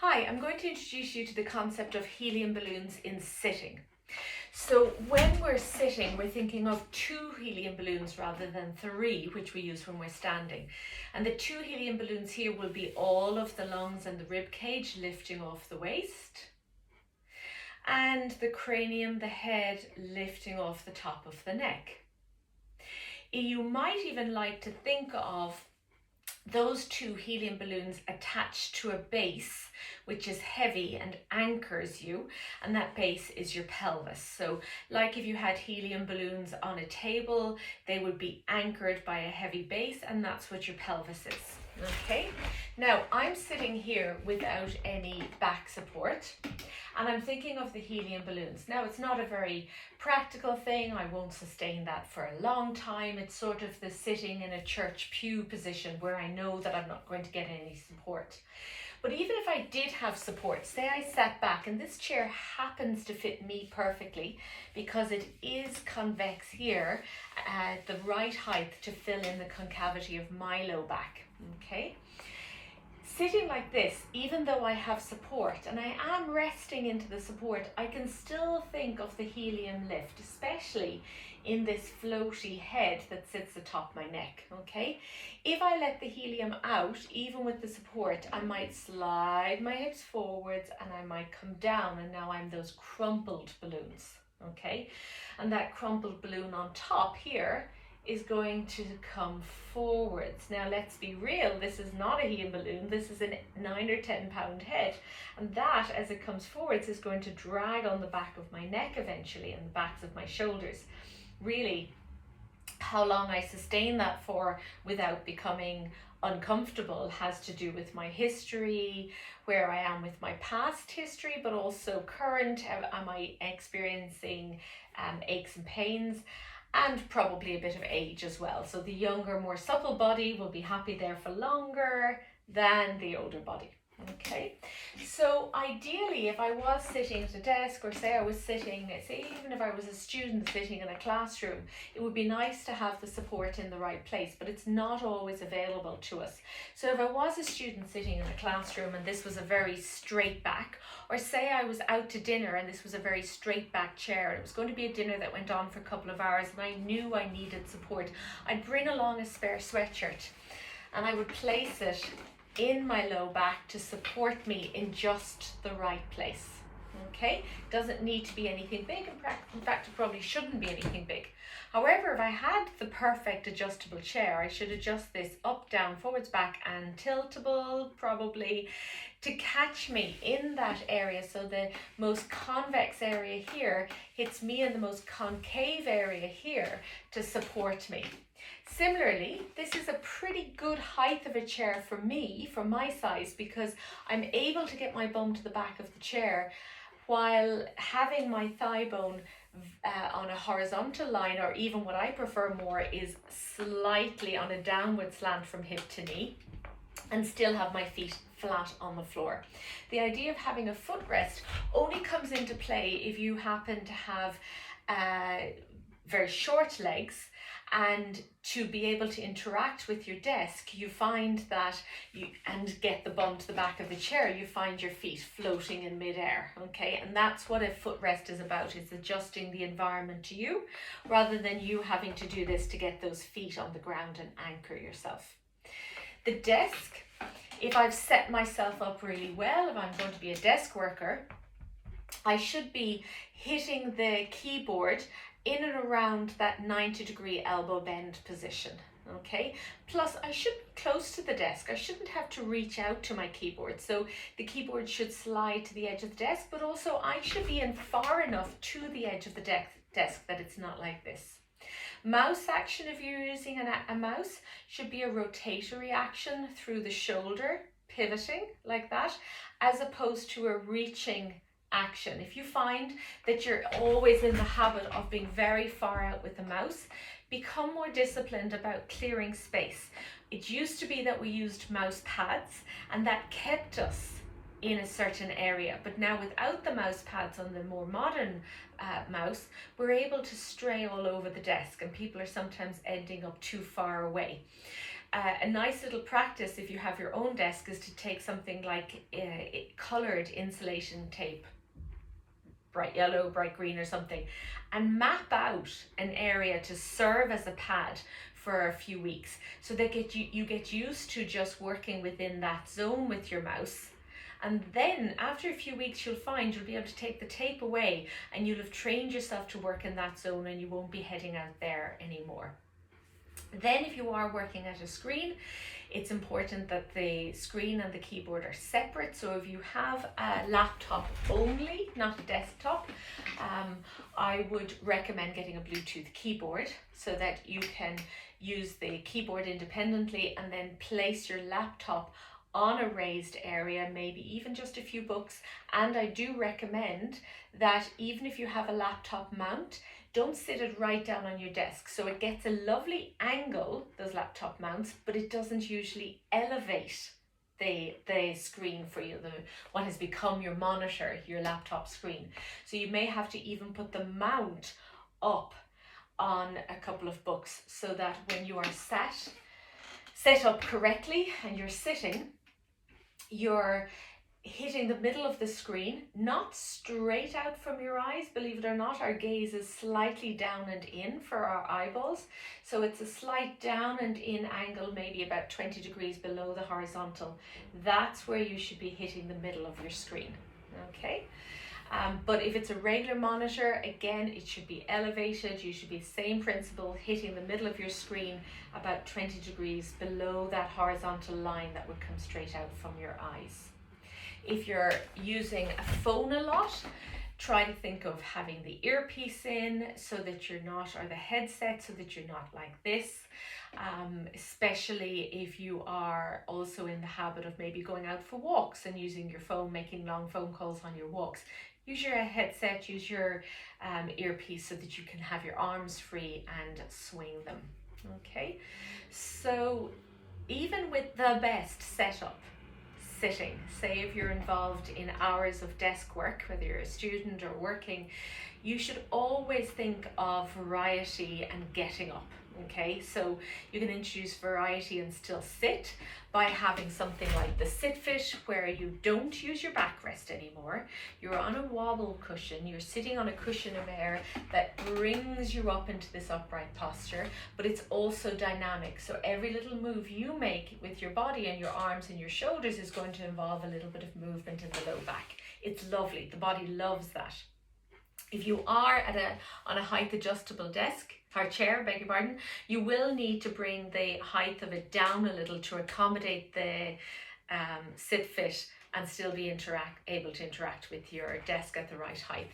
Hi, I'm going to introduce you to the concept of helium balloons in sitting. So when we're sitting, we're thinking of 2 helium balloons rather than 3, which we use when we're standing. And the 2 helium balloons here will be all of the lungs and the rib cage lifting off the waist, and the cranium, the head, lifting off the top of the neck. You might even like to think of those 2 helium balloons attached to a base which is heavy and anchors you, and that base is your pelvis. So like if you had helium balloons on a table, they would be anchored by a heavy base, and that's what your pelvis is. Okay, now I'm sitting here without any back support, and I'm thinking of the helium balloons. Now it's not a very practical thing. I won't sustain that for a long time. It's sort of the sitting in a church pew position where I know that I'm not going to get any support. But even if I did have support, say I sat back, and this chair happens to fit me perfectly because it is convex here at the right height to fill in the concavity of my low back, okay? Sitting like this, even though I have support and I am resting into the support, I can still think of the helium lift, especially in this floaty head that sits atop my neck, okay? If I let the helium out, even with the support, I might slide my hips forwards and I might come down, and now I'm those crumpled balloons, okay? And that crumpled balloon on top here is going to come forwards. Now let's be real, this is not a helium balloon, this is a 9 or 10 pound head, and that as it comes forwards is going to drag on the back of my neck eventually and the backs of my shoulders. Really, how long I sustain that for without becoming uncomfortable has to do with my history, where I am with my past history, but also current. Am I experiencing aches and pains? And probably a bit of age as well. So the younger, more supple body will be happy there for longer than the older body. Okay, so ideally, if I was sitting at a desk, or say I was sitting, say even if I was a student sitting in a classroom, it would be nice to have the support in the right place, but it's not always available to us. So if I was a student sitting in a classroom and this was a very straight back, or say I was out to dinner and this was a very straight back chair, and it was going to be a dinner that went on for a couple of hours and I knew I needed support, I'd bring along a spare sweatshirt and I would place it in my low back to support me in just the right place. Okay, doesn't need to be anything big. In fact, it probably shouldn't be anything big. However, if I had the perfect adjustable chair, I should adjust this up, down, forwards, back, and tiltable probably to catch me in that area. So the most convex area here hits me in the most concave area here to support me. Similarly, this is a pretty good height of a chair for me, for my size, because I'm able to get my bum to the back of the chair while having my thigh bone on a horizontal line, or even what I prefer more is slightly on a downward slant from hip to knee, and still have my feet flat on the floor. The idea of having a footrest only comes into play if you happen to have very short legs, and to be able to interact with your desk, you find that and get the bum to the back of the chair, you find your feet floating in midair, okay? And that's what a footrest is about. It's adjusting the environment to you rather than you having to do this to get those feet on the ground and anchor yourself. The desk, if I've set myself up really well, if I'm going to be a desk worker, I should be hitting the keyboard in and around that 90-degree elbow bend position, okay? Plus, I should be close to the desk. I shouldn't have to reach out to my keyboard. So the keyboard should slide to the edge of the desk, but also I should be in far enough to the edge of the desk that it's not like this. Mouse action, if you're using a mouse, should be a rotatory action through the shoulder, pivoting like that, as opposed to a reaching action. If you find that you're always in the habit of being very far out with the mouse, become more disciplined about clearing space. It used to be that we used mouse pads and that kept us in a certain area, but now without the mouse pads on the more modern mouse, we're able to stray all over the desk, and people are sometimes ending up too far away. A nice little practice if you have your own desk is to take something like coloured insulation tape, bright yellow, bright green or something, and map out an area to serve as a pad for a few weeks, so that you get used to just working within that zone with your mouse. And then after a few weeks, you'll find you'll be able to take the tape away and you'll have trained yourself to work in that zone and you won't be heading out there anymore. Then if you are working at a screen, it's important that the screen and the keyboard are separate. So if you have a laptop only, not a desktop, I would recommend getting a Bluetooth keyboard so that you can use the keyboard independently and then place your laptop on a raised area, maybe even just a few books. And I do recommend that even if you have a laptop mount, don't sit it right down on your desk. So it gets a lovely angle, those laptop mounts, but it doesn't usually elevate the screen for you, what has become your monitor, your laptop screen. So you may have to even put the mount up on a couple of books so that when you are set up correctly and you're sitting, you're hitting the middle of the screen, not straight out from your eyes. Believe it or not, our gaze is slightly down and in for our eyeballs. So it's a slight down and in angle, maybe about 20 degrees below the horizontal. That's where you should be hitting the middle of your screen, okay? But if it's a regular monitor, again, it should be elevated. You should be the same principle, hitting the middle of your screen about 20 degrees below that horizontal line that would come straight out from your eyes. If you're using a phone a lot, try to think of having the earpiece in so that you're not, or the headset so that you're not like this, especially if you are also in the habit of maybe going out for walks and using your phone, making long phone calls on your walks. Use your headset, use your earpiece so that you can have your arms free and swing them, okay? So even with the best setup, sitting, say if you're involved in hours of desk work, whether you're a student or working, you should always think of variety and getting up, okay? So you can introduce variety and still sit by having something like the sit fit, where you don't use your backrest anymore. You're on a wobble cushion, you're sitting on a cushion of air that brings you up into this upright posture, but it's also dynamic. So every little move you make with your body and your arms and your shoulders is going to involve a little bit of movement in the low back. It's lovely, the body loves that. If you are on a height adjustable desk, or chair, beg your pardon, you will need to bring the height of it down a little to accommodate the sit fit and still be able to interact with your desk at the right height.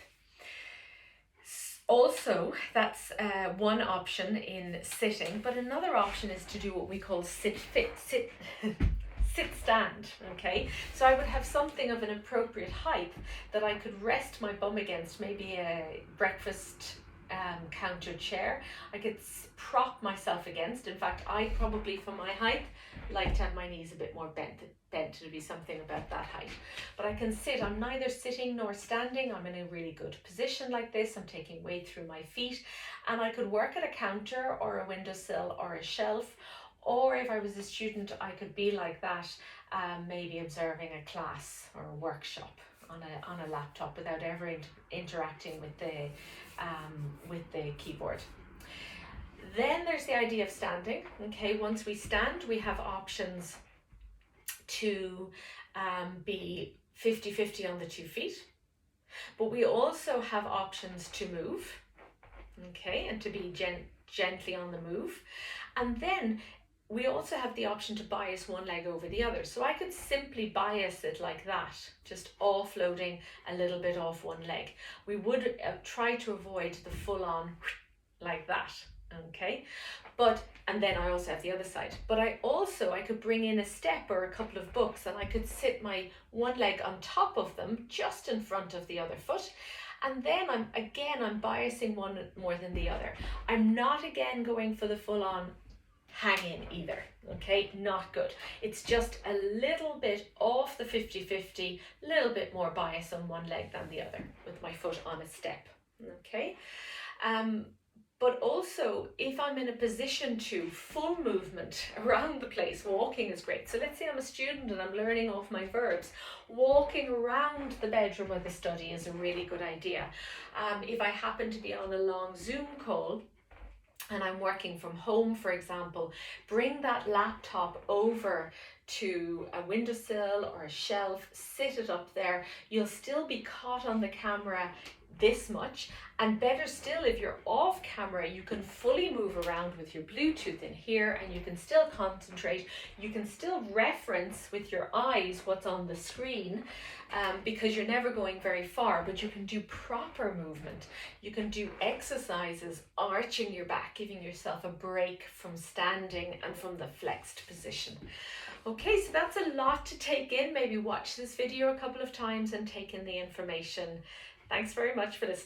Also, that's one option in sitting, but another option is to do what we call sit stand, okay? So I would have something of an appropriate height that I could rest my bum against, maybe a breakfast counter chair. I could prop myself against. In fact, I probably, for my height, like to have my knees a bit more bent. It'll be something about that height. But I can sit, I'm neither sitting nor standing. I'm in a really good position like this. I'm taking weight through my feet, and I could work at a counter or a windowsill or a shelf. Or if I was a student, I could be like that, maybe observing a class or a workshop on a laptop without ever interacting with the keyboard. Then there's the idea of standing. Okay, once we stand, we have options to be 50-50 on the 2 feet, but we also have options to move, okay, and to be gently on the move. And then we also have the option to bias one leg over the other. So I could simply bias it like that, just offloading a little bit off one leg. We would try to avoid the full on like that, okay? And then I also have the other side. But I could bring in a step or a couple of books, and I could sit my one leg on top of them, just in front of the other foot. And then I'm biasing one more than the other. I'm not again going for the full on hang in either, okay? Not good. It's just a little bit off the 50-50, a little bit more bias on one leg than the other with my foot on a step, okay? But also, if I'm in a position to full movement around the place, walking is great. So let's say I'm a student and I'm learning off my verbs. Walking around the bedroom or the study is a really good idea. If I happen to be on a long Zoom call, and I'm working from home, for example, bring that laptop over to a windowsill or a shelf, sit it up there. You'll still be caught on the camera this much, and better still, if you're off camera, you can fully move around with your Bluetooth in here and you can still concentrate. You can still reference with your eyes what's on the screen, because you're never going very far, but you can do proper movement. You can do exercises, arching your back, giving yourself a break from standing and from the flexed position. Okay, so that's a lot to take in. Maybe watch this video a couple of times and take in the information. Thanks very much for listening.